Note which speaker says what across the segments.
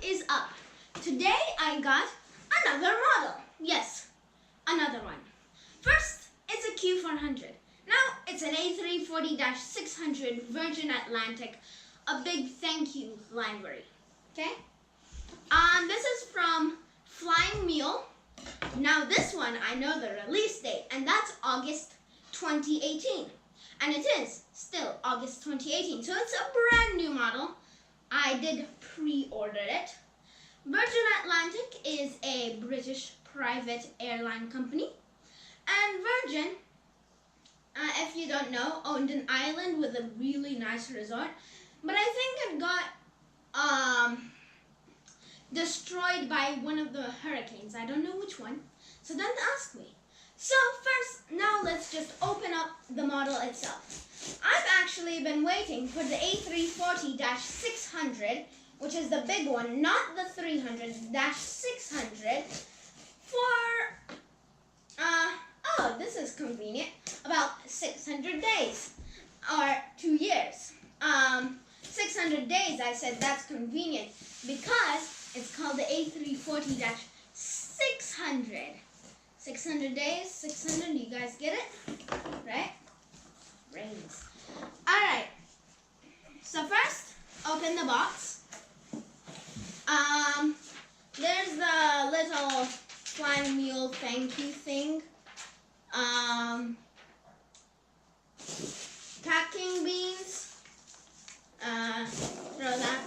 Speaker 1: is up? Today I got another model. Yes, another one. First, it's a Q400. Now it's an A340-600 Virgin Atlantic, a big thank you library. Okay? This is from Flying Mule. Now this one, I know the release date, and that's August 2018. And it is still August 2018, so it's a brand new model. I did pre-order it. Virgin Atlantic is a British private airline company. And Virgin, if you don't know, owned an island with a really nice resort. But I think it got destroyed by one of the hurricanes. I don't know which one, so don't ask me. So first, now let's just open up the model itself. I've actually been waiting for the A340-600, which is the big one, not the 300-600, for, oh, this is convenient, about 600 days, or 2 years. 600 days, I said that's convenient, because it's called the A340-600. 600 days, 600, you guys get it? Right? Brains. Alright. So first, open the box. There's the little Flying Mule thank you thing. Packing beans. Throw that.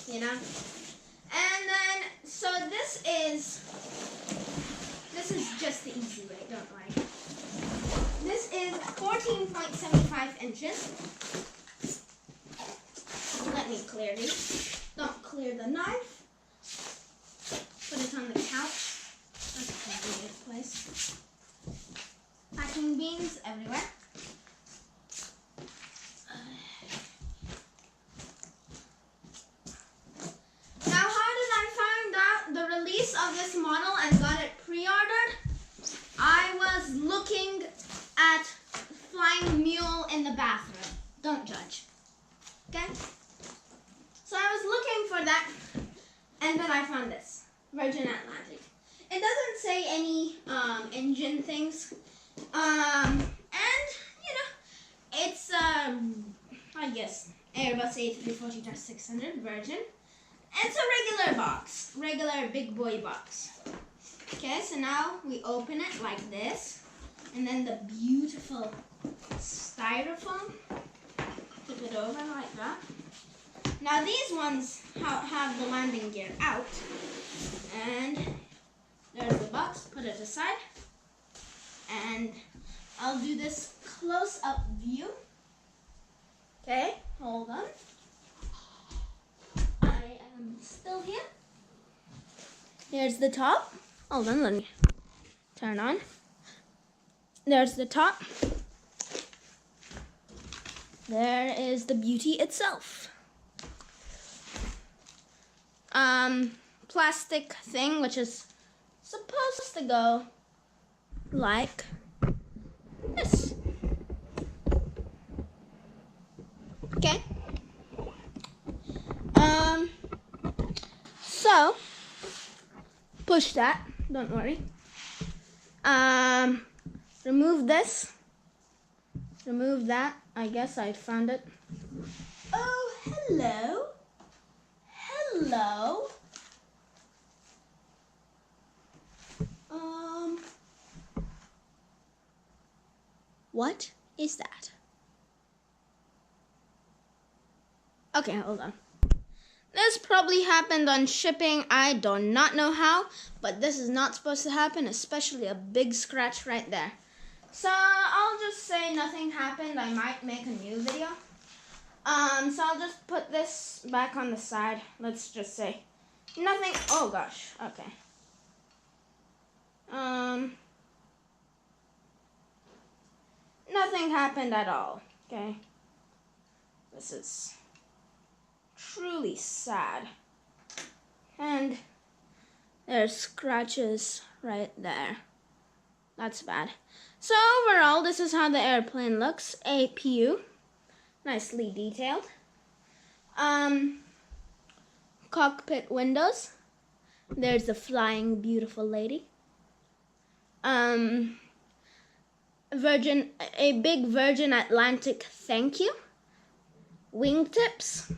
Speaker 1: You know? And then, so this is just the easy way, don't worry. This is 14.75 inches. Let me clear these. Don't clear the knife. Put it on the couch. That's a convenient place. Packing beans everywhere. Of this model and got it pre-ordered, I was looking at Flying Mule in the bathroom. Don't judge. Okay? So I was looking for that, and then I found this, Virgin Atlantic. It doesn't say any engine things, and you know, it's I guess Airbus A340-600 Virgin. It's a regular box, regular big boy box. Okay, so now we open it like this, and then the beautiful styrofoam, put it over like that. Now these ones have the landing gear out, and there's the box, put it aside, and I'll do this close-up view. Okay, hold on. Still here. Here's the top. Hold on, let me turn on. There's the top. There is the beauty itself. Plastic thing, which is supposed to go like this. Okay. So, push that, don't worry. Remove this. Remove that. I guess I found it. Oh, hello. Hello. What is that? Okay, hold on. This probably happened on shipping. I do not know how, but this is not supposed to happen, especially a big scratch right there. So I'll just say nothing happened. I might make a new video. So I'll just put this back on the side. Let's just say nothing. Oh gosh. Okay. Nothing happened at all. Okay. This is truly sad. And there's scratches right there. That's bad. So overall, this is how the airplane looks. APU, nicely detailed. Cockpit windows. There's a flying beautiful lady. A big Virgin Atlantic thank you. Wingtips.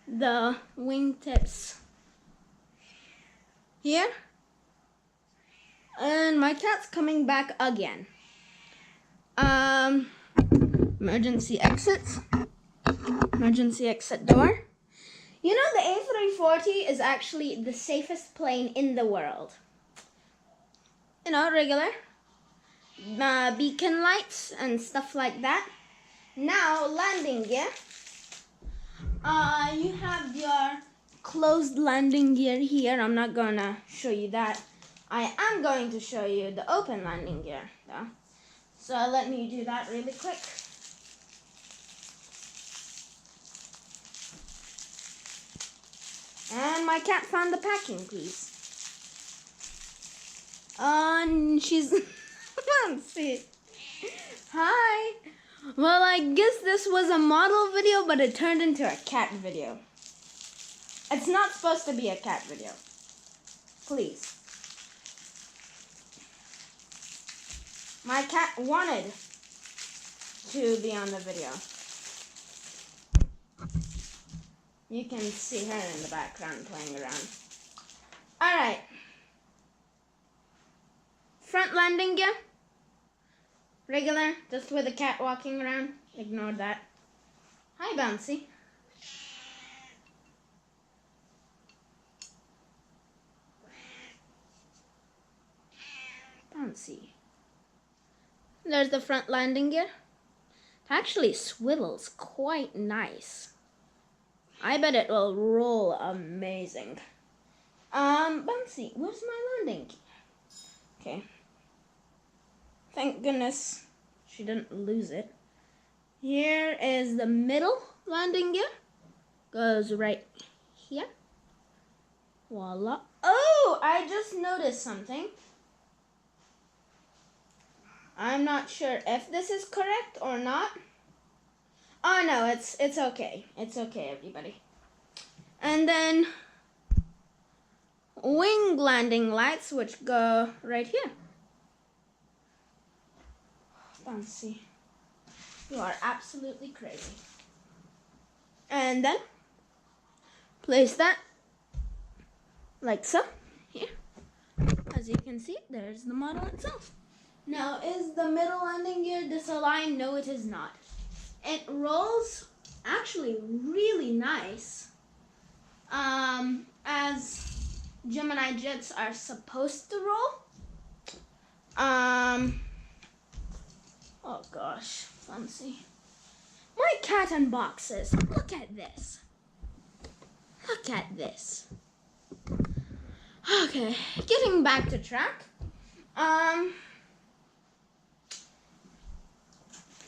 Speaker 1: The wingtips here. And my cat's coming back again. Emergency exits. Emergency exit door. You know, the A340 is actually the safest plane in the world. You know, regular beacon lights and stuff like that. Now, landing gear. You have your closed landing gear here. I'm not gonna show you that. I am going to show you the open landing gear, though. So let me do that really quick. And my cat found the packing piece. She's... Let's see. Hi. Well, I guess this was a model video, but it turned into a cat video. It's not supposed to be a cat video. Please. My cat wanted to be on the video. You can see her in the background playing around. Alright. Front landing gear. Regular, just with a cat walking around. Ignore that. Hi, Bouncy. Bouncy. There's the front landing gear. It actually swivels quite nice. I bet it will roll amazing. Bouncy, where's my landing gear? Okay. Thank goodness she didn't lose it. Here is the middle landing gear. Goes right here. Voila. Oh, I just noticed something. I'm not sure if this is correct or not. Oh no, it's okay. It's okay, everybody. And then wing landing lights, which go right here. Bouncy. You are absolutely crazy. And then place that like so. Here. As you can see, there's the model itself. Now, is the middle landing gear disaligned? No, it is not. It rolls actually really nice, as Gemini jets are supposed to roll. Oh gosh, fancy. My cat unboxes. Look at this. Look at this. Okay, getting back to track.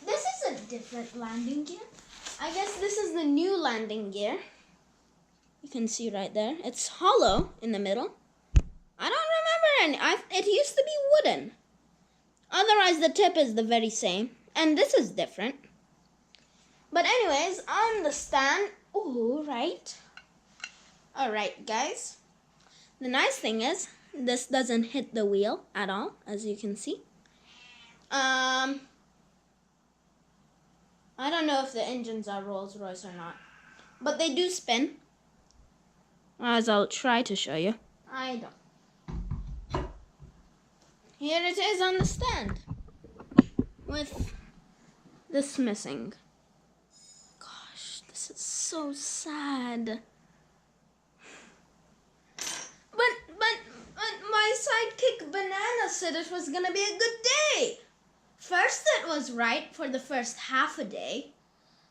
Speaker 1: This is a different landing gear. I guess this is the new landing gear. You can see right there. It's hollow in the middle. I don't remember any. It used to be wooden. Otherwise, the tip is the very same. And this is different. But anyways, on the stand. Ooh, right. Alright, guys. The nice thing is, this doesn't hit the wheel at all, as you can see. I don't know if the engines are Rolls-Royce or not, but they do spin, as I'll try to show you. I don't. Here it is on the stand, with this missing. Gosh, this is so sad. But my sidekick Banana said it was gonna be a good day. First it was right for the first half a day,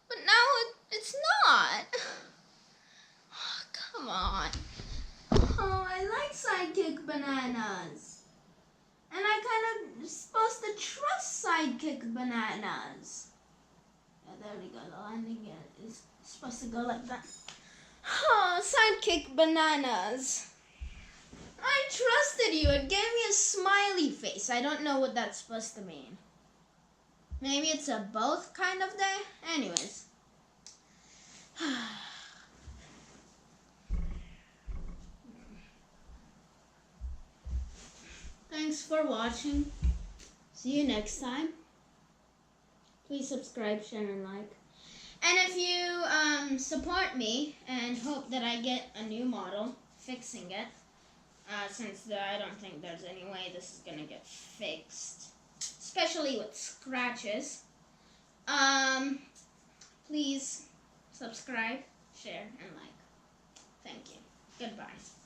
Speaker 1: but now it's not. Oh, come on. Oh, I like sidekick Bananas. And I kind of supposed to trust sidekick Bananas. Yeah, there we go. The landing gear is supposed to go like that. Oh, sidekick Bananas. I trusted you. It gave me a smiley face. I don't know what that's supposed to mean. Maybe it's a both kind of day? Anyways. Thanks for watching. See you next time. Please subscribe, share, and like. And if you support me and hope that I get a new model, fixing it, since I don't think there's any way this is gonna get fixed, especially with scratches, please subscribe, share, and like. Thank you. Goodbye.